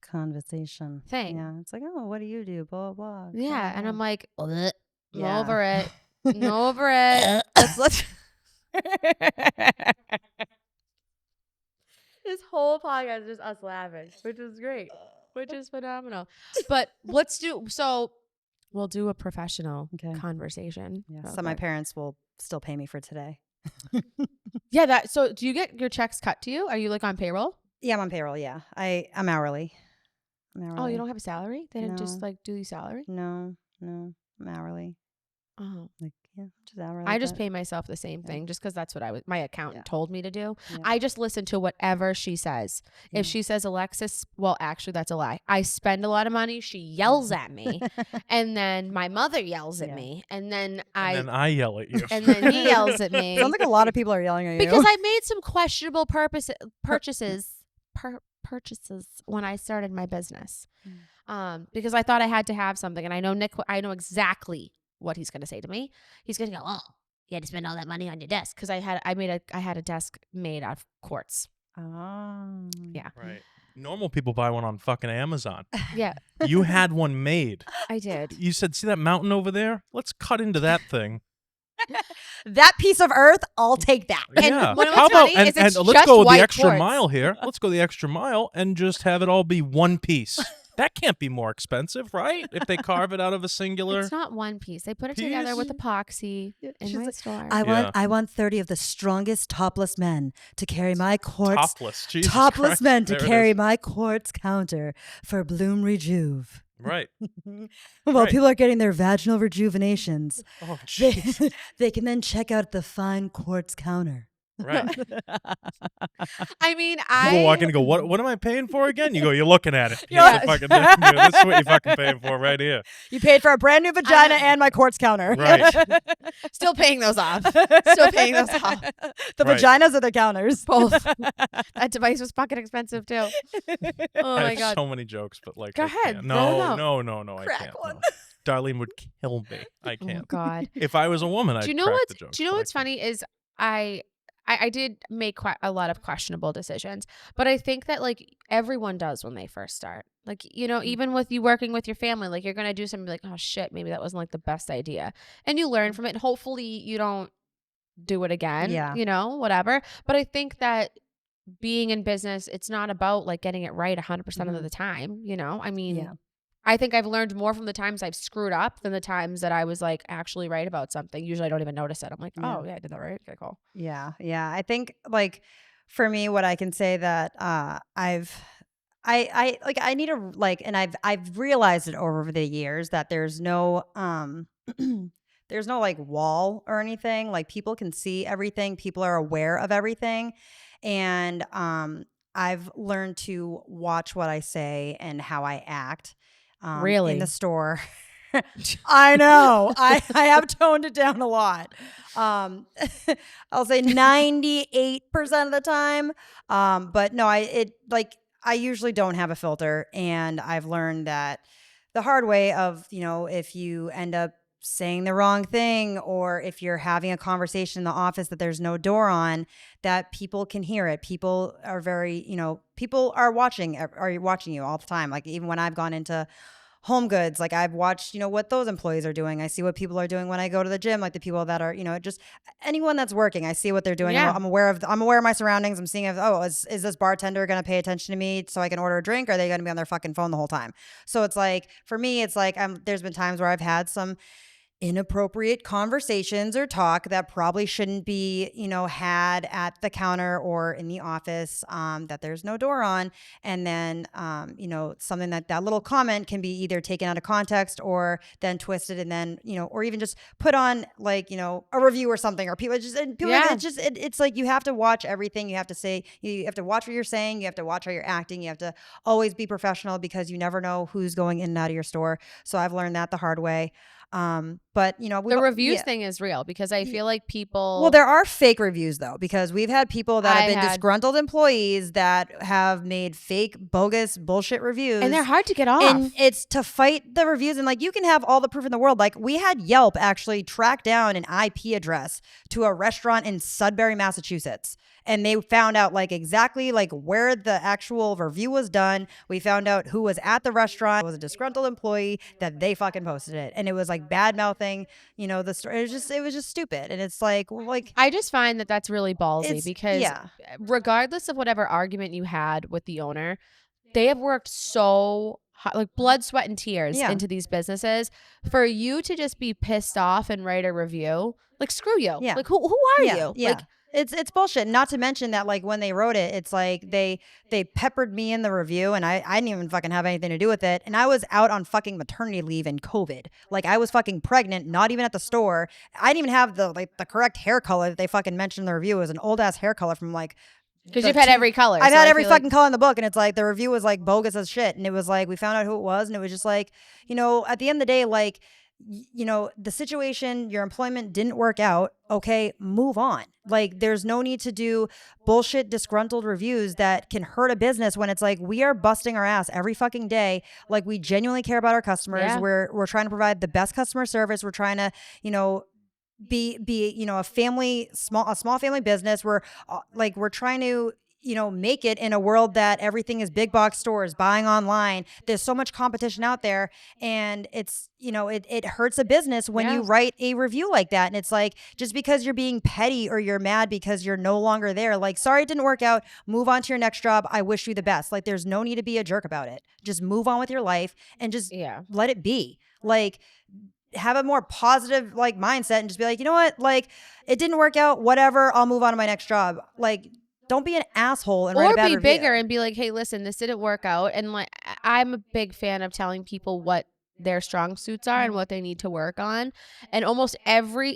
conversation thing. Yeah, it's like, oh, what do you do? Blah blah. Yeah, and I'm like, I'm Yeah. over it. I'm over it. Let's. This whole podcast is just us laughing, which is great, which is phenomenal. But we'll do a professional conversation. Yeah. real So my quick. parents will still pay me for today. Yeah, so do you get your checks cut to you? Are you like on payroll? Yeah, I'm on payroll. Yeah, I'm hourly. Oh, you don't have a salary? They didn't just No. like do you salary? No, I'm hourly. Oh, Like, yeah, just hourly. I just pay myself the same thing just because that's what my accountant Yeah. told me to do. Yeah. I just listen to whatever she says. Yeah. If she says, Alexis, well, actually, that's a lie. I spend a lot of money. She yells at me. And then my mother yells at me. And then And then I yell at you. And then he yells at me. Sounds like a lot of people are yelling at you. Because I made some questionable purchases when I started my business. Because I thought I had to have something. And I know exactly what he's going to say to me. He's going to go, oh, you had to spend all that money on your desk. Because I had a desk made out of quartz. Oh. Yeah. Right. Normal people buy one on fucking Amazon. Yeah. You had one made. I did. You said, see that mountain over there? Let's cut into that thing. That piece of earth, I'll take that. And yeah. what's How about funny and, is it's and let's just go the white extra quartz. mile here. Let's go the extra mile and just have it all be one piece. That can't be more expensive, right? If they carve it out of a singular. It's not one piece. They put it together with epoxy in She's my like, store. I want 30 of the strongest topless men to carry my quartz. Jesus Topless Christ. men to There it carry is. my quartz counter for Bloom Rejuve. Right. While Right. people are getting their vaginal rejuvenations, Oh, they, jeez. they can then check out the fine quartz counter. Right. I mean, People walk in and go, what am I paying for again? You go, you're looking at it. Here's Yeah. the fucking thing. This is what you're fucking paying for right here. You paid for a brand new vagina and my quartz counter. Right. Still paying those off. Still paying those off. The Right. vaginas or the counters? Both. That device was fucking expensive too. Oh I my have god. so many jokes, but like, Go I ahead, can't. throw 'em out. No, I Crack can't. one. No. Darlene would kill me. I Oh can't. god. If I was a woman, I'd Do you know crack what's the jokes. Do you know but I what's can't. funny is I did make a lot of questionable decisions, but I think that like everyone does when they first start. Like, you know, even with you working with your family, like you're going to do something like, oh shit, maybe that wasn't like the best idea. And you learn from it and hopefully you don't do it again, Yeah. you know, whatever. But I think that being in business, it's not about like getting it right 100% of the time, you know? I mean, Yeah. I think I've learned more from the times I've screwed up than the times that I was like actually right about something. Usually I don't even notice it. I'm like, oh yeah, I did that right. Okay, cool. Yeah. I think like for me, what I can say that I need to like, and I've realized it over the years that there's no there's no like wall or anything. Like people can see everything. People are aware of everything, and I've learned to watch what I say and how I act. Really? In the store. I know. I have toned it down a lot. I'll say 98% of the time. But no, I usually don't have a filter, and I've learned that the hard way of, you know, if you end up saying the wrong thing, or if you're having a conversation in the office that there's no door on, that people can hear it. People are very, you know, people are watching you all the time. Like even when I've gone into Home Goods, like I've watched, you know, what those employees are doing. I see what people are doing when I go to the gym, like the people that are, you know, just anyone that's working, I see what they're doing. Yeah. I'm aware of my surroundings. I'm seeing if, is this bartender going to pay attention to me so I can order a drink? Or are they going to be on their fucking phone the whole time? So it's like, for me, it's like, there's been times where I've had some inappropriate conversations or talk that probably shouldn't be, you know, had at the counter or in the office, that there's no door on. And then, you know, something that little comment can be either taken out of context or then twisted and then, you know, or even just put on like, you know, a review or something, or it's like, you have to watch everything. You have to say, you have to watch what you're saying. You have to watch how you're acting. You have to always be professional because you never know who's going in and out of your store. So I've learned that the hard way. But The reviews thing is real because I feel like people. Well, there are fake reviews though, because we've had people that have been had- disgruntled employees that have made fake, bogus, bullshit reviews. and they're hard to get off. And it's to fight the reviews. And like, you can have all the proof in the world. Like, we had Yelp actually track down an IP address to a restaurant in Sudbury, Massachusetts. And they found out like exactly like where the actual review was done. We found out who was at the restaurant. It was a disgruntled employee that they fucking posted it. And it was like bad mouthing, the story. It was just stupid. And it's like, I just find that that's really ballsy because yeah. regardless of whatever argument you had with the owner, they have worked so hard, like blood, sweat, and tears Yeah. into these businesses. For you to just be pissed off and write a review, like screw you. Yeah. Like who are you? Yeah. Like It's bullshit. Not to mention that like when they wrote it, it's like they peppered me in the review and I didn't even fucking have anything to do with it. And I was out on fucking maternity leave in COVID. Like I was fucking pregnant, not even at the store. I didn't even have the correct hair color that they fucking mentioned in the review. It was an old ass hair color from like because you've had every color. I've so had I every feel like- fucking color in the book, and it's like the review was like bogus as shit. And it was like we found out who it was, and it was just like, at the end of the day, like, the situation, your employment didn't work out. Okay, move on. Like, there's no need to do bullshit disgruntled reviews that can hurt a business when it's like we are busting our ass every fucking day. Like, we genuinely care about our customers. Yeah. We're trying to provide the best customer service. We're trying to, be a small family business. We're trying to make it in a world that everything is big box stores, buying online. There's so much competition out there, and it's it hurts a business when you write a review like that. And it's like, just because you're being petty or you're mad because you're no longer there, like, sorry it didn't work out, move on to your next job, I wish you the best. Like, there's no need to be a jerk about it. Just move on with your life and just let it be. Like, have a more positive like mindset and just be like, you know what, like, it didn't work out, whatever, I'll move on to my next job. Like, don't be an asshole and write a bad be review. bigger and be like, hey, listen, this didn't work out. And like, I'm a big fan of telling people what their strong suits are and what they need to work on. And almost every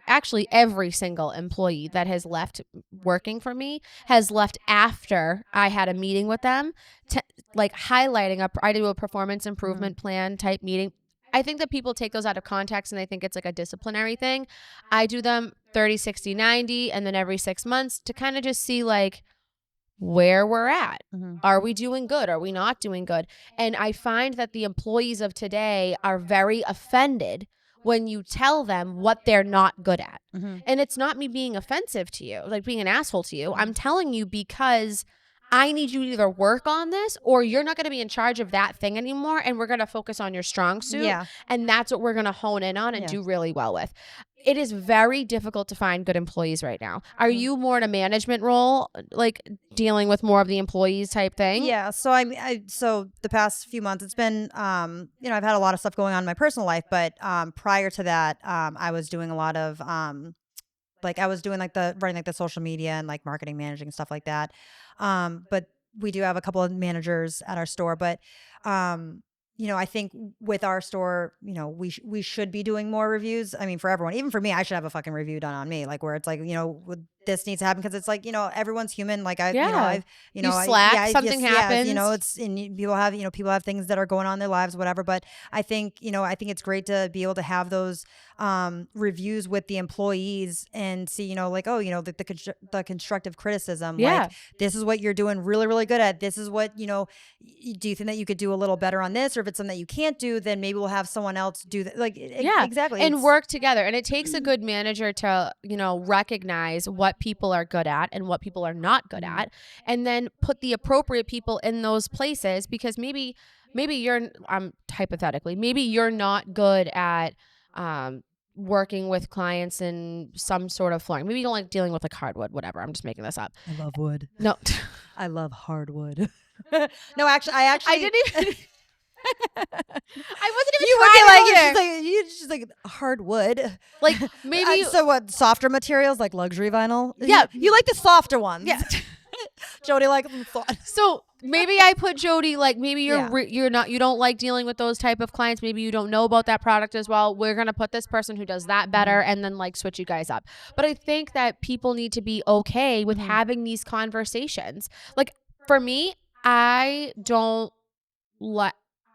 single employee that has left working for me has left after I had a meeting with them, like highlighting I do a performance improvement plan type meeting. I think that people take those out of context and they think it's like a disciplinary thing. I do them 30, 60, 90, and then every 6 months to kind of just see like where we're at. Are we doing good? Are we not doing good? And I find that the employees of today are very offended when you tell them what they're not good at. And it's not me being offensive to you, like being an asshole to you. I'm telling you because I need you to either work on this or you're not going to be in charge of that thing anymore, and we're going to focus on your strong suit. Yeah. And that's what we're going to hone in on and do really well with. It is very difficult to find good employees right now. Are you more in a management role, like dealing with more of the employees type thing? Yeah. So so the past few months, it's been, I've had a lot of stuff going on in my personal life, but prior to that, I was doing a lot of, I was doing running the social media and like marketing, managing stuff like that. But we do have a couple of managers at our store, but, I think with our store, we should be doing more reviews. I mean, for everyone, even for me, I should have a fucking review done on me, like where it's like, this needs to happen, because it's like, everyone's human. Like You slack, something happens. It's, and people have things that are going on in their lives, whatever. But I think it's great to be able to have those reviews with the employees and see, the constructive criticism. Yeah. Like, this is what you're doing really, really good at. This is what, do you think that you could do a little better on this? Or if it's something that you can't do, then maybe we'll have someone else do that. Like, exactly. And work together. And it takes a good manager to, recognize what people are good at and what people are not good at, and then put the appropriate people in those places, because maybe you're, hypothetically, maybe you're not good at, working with clients in some sort of flooring. Maybe you don't like dealing with like hardwood, whatever. I'm just making this up. I love wood. No. I love hardwood. No, I didn't even. I wasn't even you trying would to be like, you're just like hardwood. like maybe So what, softer materials like luxury vinyl? Yeah. You like the softer ones. Yeah. Jodi likes them soft. So maybe I put Jodi, like maybe you don't like dealing with those type of clients. Maybe you don't know about that product as well. We're going to put this person who does that better and then like switch you guys up. But I think that people need to be okay with having these conversations. Like for me, I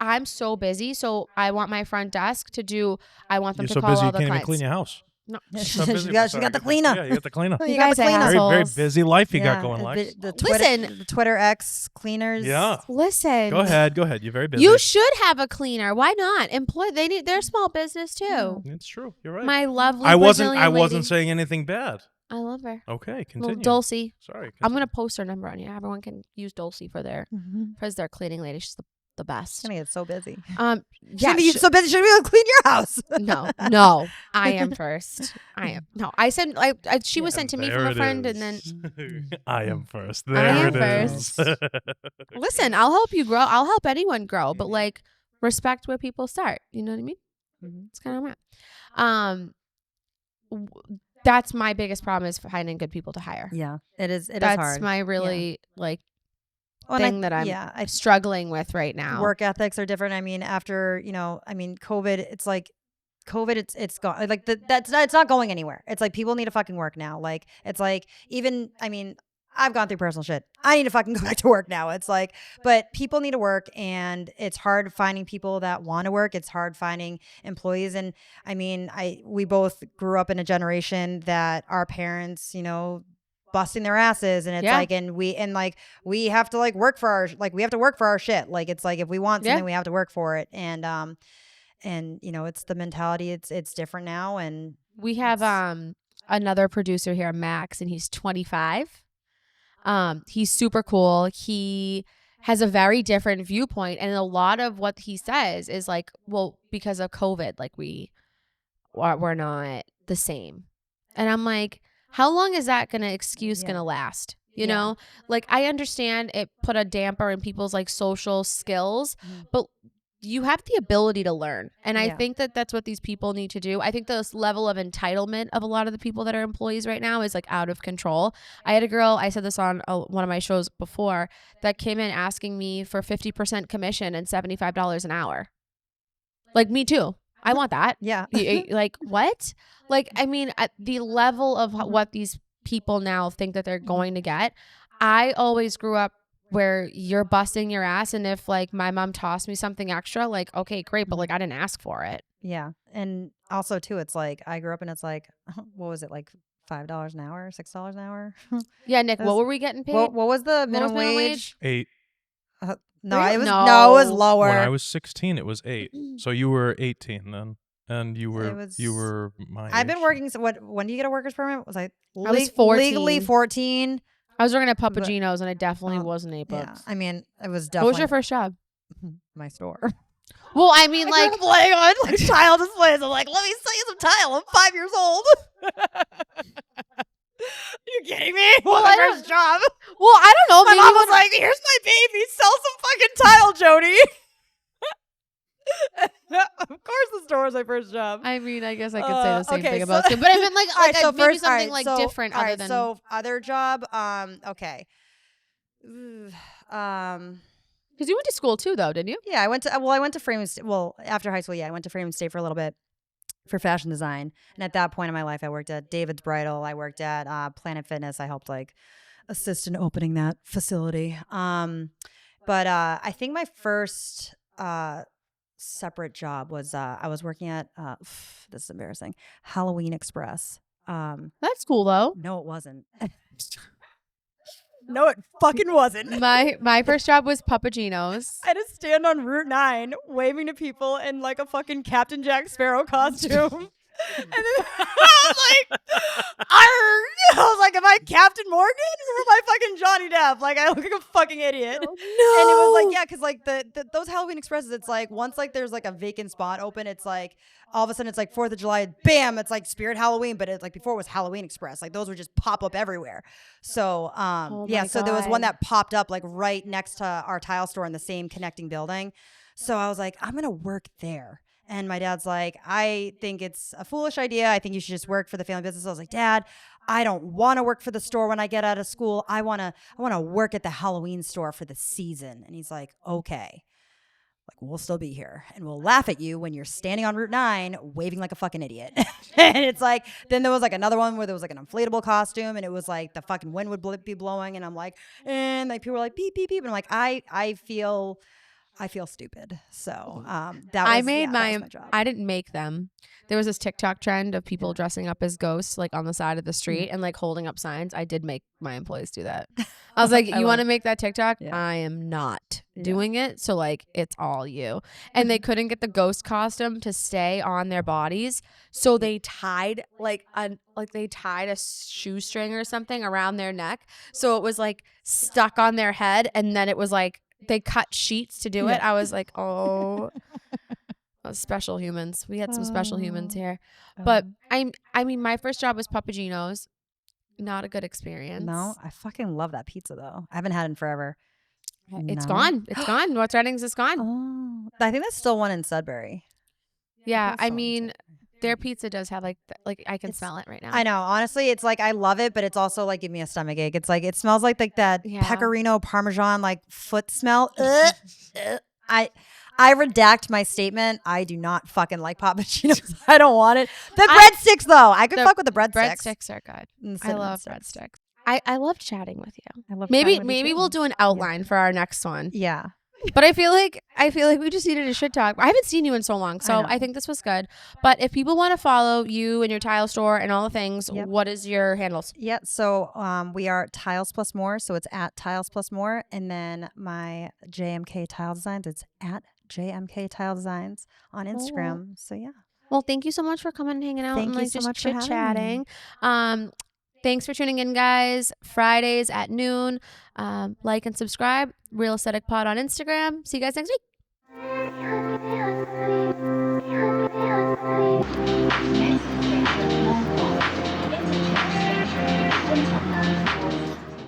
I'm so busy, so I want my front desk to do. I want them You're to so call busy all you the can't even clients. clean your house. No, So She busy. got Sorry, the cleaner. Yeah, you got the cleaner. you You got guys the are cleaner. Very assholes. busy life you got going, Lex. Listen. The Twitter X cleaners. Yeah. Listen. Go ahead. You're very busy. You should have a cleaner. Why not? They need. They're small business too. It's true. You're right. My lovely I Brazilian wasn't lady. saying anything bad. I love her. Okay, Little continue. Dulcie. Sorry. I'm gonna post her number on here. Everyone can use Dulcie for their cleaning lady. She's the best. She's gonna get so busy. Yeah. She's so busy. She'll be able to clean your house. No. I am first. I am. No. I said. She was sent to me from a friend, and then I am first. I There am it is. listen. I'll help you grow. I'll help anyone grow, but like respect where people start. You know what I mean? It's kind of where I'm at. That's my biggest problem is finding good people to hire. Yeah, it is. That's That's my really thing that I'm struggling with right now. Work ethics are different. I mean, after COVID, it's like COVID. It's gone. Like it's not going anywhere. It's like people need to fucking work now. Like it's like even. I mean, I've gone through personal shit. I need to fucking go back to work now. It's like, but people need to work, and it's hard finding people that want to work. It's hard finding employees. And I mean, we both grew up in a generation that our parents, busting their asses, and it's like, and we have to work for our shit. Like, it's like, if we want something, we have to work for it. And it's the mentality. It's different now. And we have another producer here, Max, and he's 25. He's super cool. He has a very different viewpoint, and a lot of what he says is like, well, because of COVID, like we're not the same. And I'm like, how long is that gonna last? You know, like I understand it put a damper in people's like social skills, but you have the ability to learn. And I think that that's what these people need to do. I think this level of entitlement of a lot of the people that are employees right now is like out of control. I had a girl, I said this on one of my shows before, that came in asking me for 50% commission and $75 an hour. Like, me too. I want that. Yeah. Like, what? Like, I mean, at the level of what these people now think that they're going to get. I always grew up where you're busting your ass, and if like my mom tossed me something extra, like, okay, great, but like I didn't ask for it. Yeah. And also too, it's like I grew up and it's like, what was it, like $5 an hour, $6 an hour? Yeah, Nick, what were we getting paid? What was the minimum minimum wage? 8. No, Really? it was No. it was lower. When I was 16, it was 8. So you were 18 then, and you were my I've been age. working. So when do you get a worker's permit? Was I was 14. legally 14? I was working at Papagino's, and I definitely wasn't $8. Yeah, I mean, it was What definitely was your first job? my store. Well, I mean, like, playing on like tile displays. I'm like, let me sell you some tile. I'm 5 years old. You kidding me? Well, my I don't- first job. well, I don't know. My Maybe mom was like, "Here's my baby. Sell some fucking tile, Jody." Of course, the store was my first job. I mean, I guess I could say the same okay, thing so- about you, but I meant like, All right, so maybe first, all something right, like so- different all other right, than. so other job. Okay. Because you went to school too, though, didn't you? Yeah, I went to Framing State. Well, after high school, I went to Framing State for a little bit for fashion design. And at that point in my life, I worked at David's Bridal. I worked at Planet Fitness. I helped assist in opening that facility. But I think my first separate job was I was working at this is embarrassing, Halloween Express. That's cool, though. No, it wasn't. No, it fucking wasn't. My first job was Papagino's. I had to stand on Route 9 waving to people in like a fucking Captain Jack Sparrow costume. And then I was like, argh! I was like, am I Captain Morgan or am I fucking Johnny Depp? Like, I look like a fucking idiot. No. And it was like, yeah, because like those Halloween Expresses, it's like once like there's like a vacant spot open, it's like all of a sudden it's like 4th of July, bam, it's like Spirit Halloween, but it's like before it was Halloween Express. Like those would just pop up everywhere. So so there was one that popped up like right next to our tile store in the same connecting building. So I was like, I'm gonna work there. And my dad's like, I think it's a foolish idea. I think you should just work for the family business. I was like, Dad, I don't want to work for the store when I get out of school. I want to work at the Halloween store for the season. And he's like, okay. Like, we'll still be here and we'll laugh at you when you're standing on Route 9 waving like a fucking idiot. And it's like, then there was like another one where there was like an inflatable costume and it was like the fucking wind would be blowing. And I'm like, and like people were like, beep, beep, beep. And I'm like, I I feel stupid. So that I was made that was my my job. I didn't make them. There was this TikTok trend of people dressing up as ghosts like on the side of the street and like holding up signs. I did make my employees do that. I was like, I you love want to it. make that TikTok? Yeah. I am not Yeah. doing it. So like it's all you. And they couldn't get the ghost costume to stay on their bodies. So they tied they tied a shoestring or something around their neck. So it was like stuck on their head, and then it was like they cut sheets to do it. Yeah. I was like, oh, special humans. We had some special humans here. But I mean, my first job was Papagino's. Not a good experience. No, I fucking love that pizza though. I haven't had it in forever. It's No? gone. It's gone. What's Reddings is gone. Oh, I think that's still one in Sudbury. Yeah, That's I still one in mean, Sudbury. their pizza does have like I can It's- smell it right now. I know. Honestly, it's like I love it, but it's also like give me a stomach ache. It's like it smells like that Yeah. pecorino parmesan like foot smell. Ugh. I redact my statement. I do not fucking like Papagino's. I don't want it. The breadsticks though, I could the fuck with the breadsticks. Breadsticks are good. And the I cinnamon love sticks. breadsticks. I loved chatting with you. I love Maybe chatting with you maybe too. we'll do an outline for our next one. Yeah. But I feel like we just needed a shit talk. I haven't seen you in so long, so know. I think this was good. But if people want to follow you and your tile store and all the things, Yep. what is your handles? Yeah, so we are Tiles Plus More, so it's at Tiles Plus More, and then my JMK Tile Designs, it's at JMK Tile Designs on Instagram. So yeah, Well, thank you so much for coming and hanging out Thank and you like so just much for chit having me. chatting. Thanks for tuning in, guys. Fridays at noon. Like and subscribe. Real Aesthetic Pod on Instagram. See you guys next week.